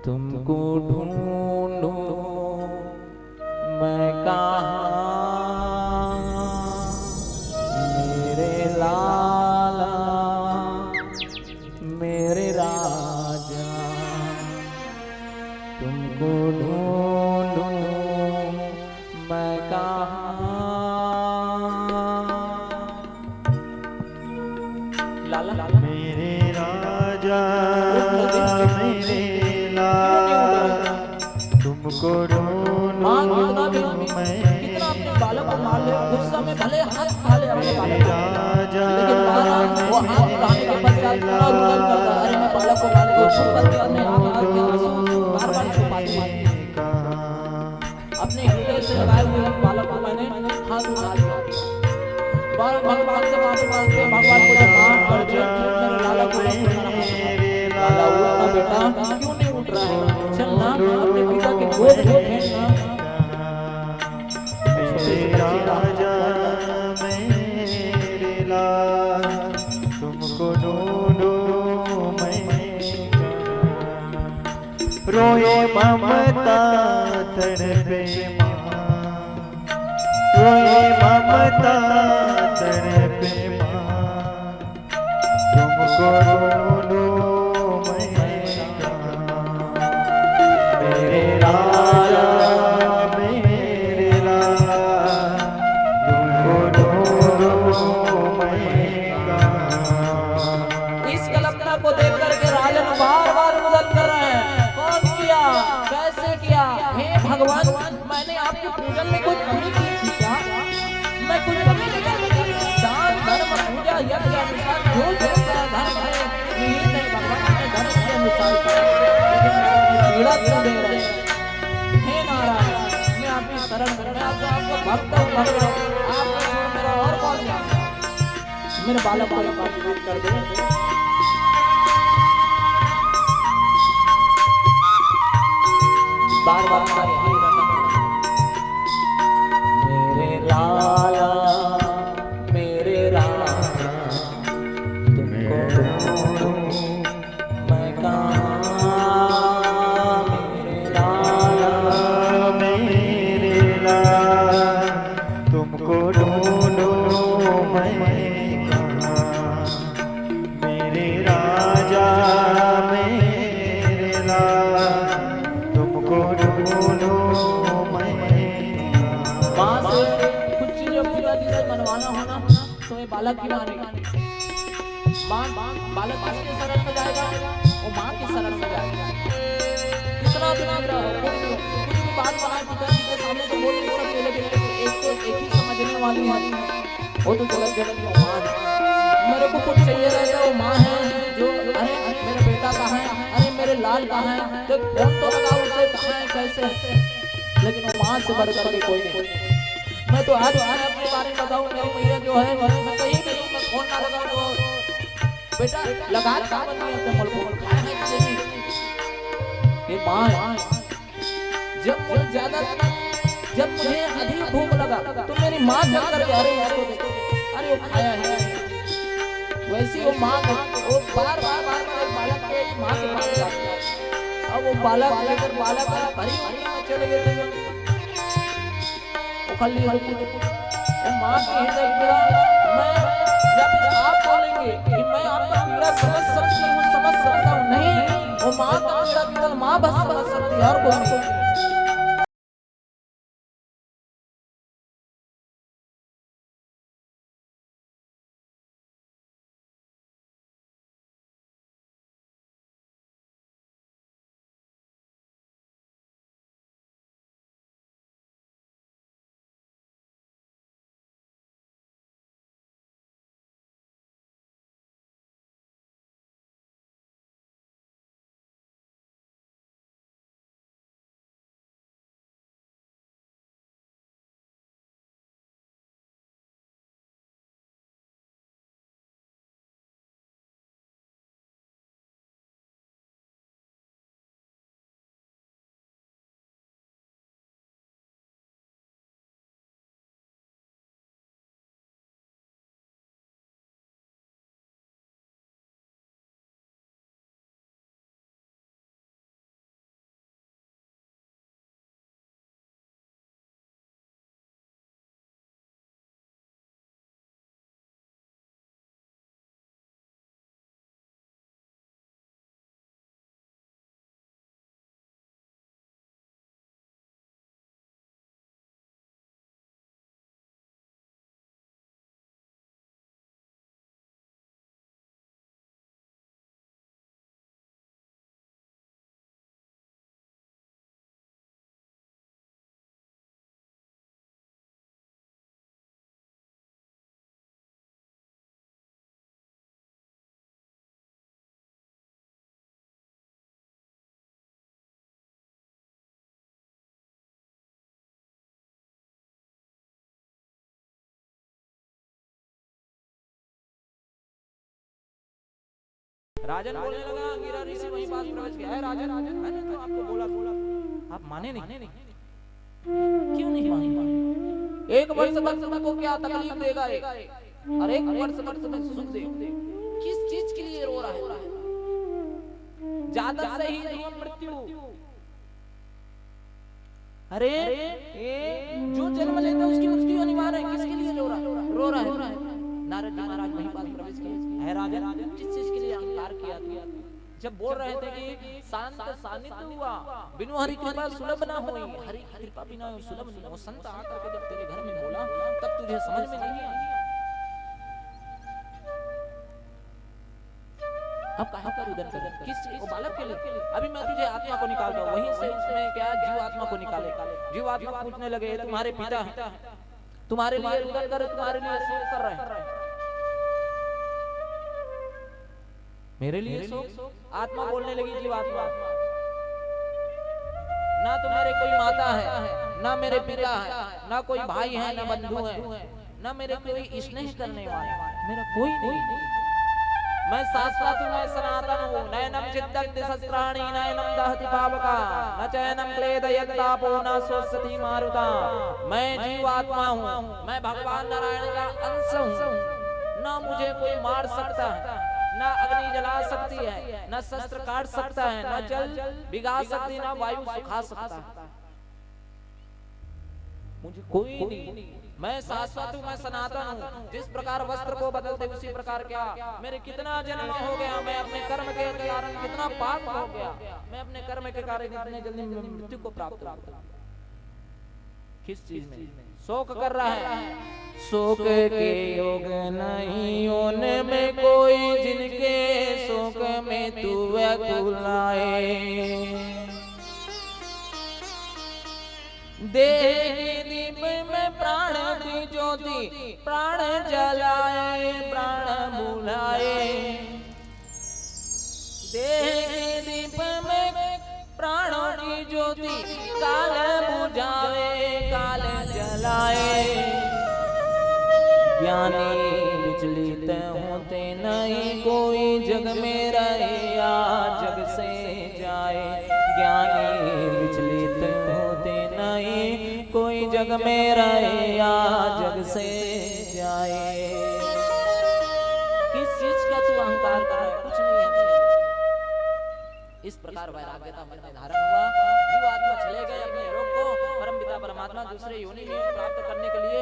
तुमको ढूंढूं मैं कहाँ, मेरे लाला मेरे राजा। तुमको ढूंढूं मैं कहाँ। लाला मेरे राजा मेरे क्यों नहीं उड़ लाल, रहा? तुमको ढूंढूं माँ कितना भी कितना अपने बालक को मार ले, गुस्सा में भले हाथ उठा ले अपने बालक को, राजा लेकिन मारा वो हाथ उठाने के पश्चात पूरा रुदल करता, अरे मैं बालक को मार को छू करके अपने आंख के आंसू बार-बार छुपाती है। अपने हृदय से लगाए हुए बालक को मैंने हाथ उठा लिया। बार भगवान से माफी मांगते, भगवान मुझे माफ कर दे, मेरे लाला को मत मारना। लाला उठना बेटा, क्यों नहीं उठ रहा है? चल ना अपने पिता के गोद में बैठना। मेरे राजा मेरे लाल, तुमको ढूंढूं मैं रोए ममता तड़पे माँ, रोए ममता तड़पे माँ, तुमको ढूंढूं मैं मेरे राजा मेरे लाल, तुमको ढूंढूं मैं इस कल्पना को देख करके राजन बार-बार मदद कर रहे हैं। कौन किया, कैसे किया? हे भगवान, मैंने आपके पूजन में कोई कमी की थी क्या? मैं कोई कमी नहीं कर रही। दान धर्म पूजा यज्ञ अनुसार जो जैसा धर्म है निहित है भगवान ने धर्म के अनुसार किया। लेकिन पीड़ा क्यों दे रहे हैं? हे नारायण, मैं आपकी शरण में, मैं आपका भक्त हूँ भगवान, आपको छोड़ मेरा और कौन जानता? मेरे बालक को माफ कर दे। बार बार मेरे लाला मेरे राजा, तुमको ढूंढूं मैं कहाँ। मेरे लाला मेरे लाल, तुमको ढूंढूं मैं कहाँ। मेरे राजा मेरे लाल, तुमको ढूंढूं मैं माँ से कुछ चीजें पूजा जी से मनवाना होना तो ये बालक की मानेगी। माँ बालक किसके शरण में जाएगा? वो माँ की शरण में जाएगा। कितना भी मेरा कुछ भी बात बनाए पिताजी के सामने तो बोल नहीं सकते, लेकिन एक तो एक ही समझने वाली है, वो तो जगत जननी माँ है। मेरे को कुछ चाहिए रहता है, वो माँ है जो अरे मेरा बेटा कहाँ है, अरे मेरे लाल कहाँ है, तो फोन तो लगा उसे कहाँ है कैसे, लेकिन वो माँ से बढ़कर के कोई नहीं। मैं तो आज अपने बारे में बताऊं, मेरी मैया जो है मैं कहीं भी हूं, मैं फोन ना लगाऊं तो बेटा लगा काम नहीं अपने मुल्क को खाए है कि नहीं। ये माँ है। जब मुझे ज्यादा जब मुझे अधिक भूख लगा तो मेरी माँ चल करके अरे यार को देखो, अरे वो खाया है। वैसी वो माँ वो बार बार बालक के माँ के पास जाती है। अब वो बालक लेकर बालक भरी उम्र में चले गए थे। खाली वो माँ की हृदय पीड़ा मैं या फिर आप बोलेंगे कि मैं आपका पीड़ा समझ सकती हूँ, समझ सकता हूँ, नहीं वो माँ का पीड़ा केवल माँ बस समझ सकती है और कोई नहीं। राजन बोलने लगा, अंगिरा ऋषि वहीं पास प्रवेश किया। है राजन, मैंने तो आपको बोला, आप माने नहीं। क्यों नहीं माने? एक वर्ष तक तुमको क्या तकलीफ देगा और एक वर्ष तक तुम्हें सुख देगा। किस चीज के लिए रो रहा है? ज्यादा से ही मृत्यु। अरे जो जन्म लेता है उसकी मृत्यु अनिवार्य है। किसके लिए रो रहा है? नारद जी महाराज वहीं पास प्रवेश किए। है राजन, किस चीज के लिए अहंकार किया? जब बोल रहे थे कि शांत सानिध्य हुआ, बिनु हरि कृपा सुलभ ना होई, हरि कृपा बिना सुलभ नहीं हो। संत आकर के जब तेरे घर में बोला तब तुझे समझ में नहीं आया। अब कहां का रुदन कर? किस वो बालक के लिए? अभी मैं तुझे आत्मा को निकाल दूं, वहीं से उसमें क्या जीव आत्मा को निकाले। जीव आत्मा पूछने लगे, तुम्हारे पिता हैं, तुम्हारे लिए रुदन कर, तुम्हारे लिए शोक कर रहे हैं, मेरे लिए शोक? आत्मा बोलने लगी, जीव आत्मा, ना तो मेरे कोई माता है, ना मेरे पिता है, ना कोई भाई है, ना बंधु है, ना मेरे कोई स्नेह करने वाला, मेरा कोई नहीं। मैं शाश्वत हूँ, मैं सनातन हूँ। नयनम चिद्दन्ति शस्त्राणि, नयनम दहति पावका, न चैनम क्लेदयत् तापो, न शोषति मारुता। मैं जीव आत्मा हूँ, मैं भगवान नारायण का अंश हूँ। ना मुझे कोई मार सकता है, ना अग्नि जला सकती है, ना शस्त्र काट सकता है, ना जल भिगा सकती, ना वायु सुखा सकता है। मुझे कोई नहीं। मैं शाश्वत हूँ, मैं सनातन हूँ। जिस प्रकार वस्त्र को बदलते उसी प्रकार क्या मेरे कितना जन्म हो गया, मैं अपने कर्म के कारण कितना पाप हो गया, मैं अपने कर्म के कारण इतने जल्दी मृत्यु को प्राप्त हो गया। किस चीज में शोक कर रहा है? शोक के योग नहीं उनमें कोई, जिनके शोक में तू व्याकुलाए। देह दीप में प्राण की ज्योति, प्राण जलाए, प्राण बुलाए। देह दीप में प्राणों की ज्योति, काल बुझावे, काल जलाए। ज्ञानी विचलित होते नहीं कोई, जग में रहे या जग से जाए। ज्ञानी विचलित होते नहीं कोई, जग में रहे या जग से जाए। किस चीज का तू अहंकार कर रहा है? कुछ नहीं है। इस प्रकार वैराग्यता मन में धारण हुआ। जीव आत्मा चले गए अपने लोक को। परम पिता परमात्मा दूसरे योनि में प्राप्त करने के लिए,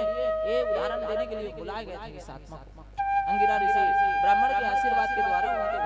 ये उदाहरण देने के लिए बुलाए गए थे इस आत्मा को। अंगिरा ऋषि ब्राह्मण के आशीर्वाद के द्वारा उनके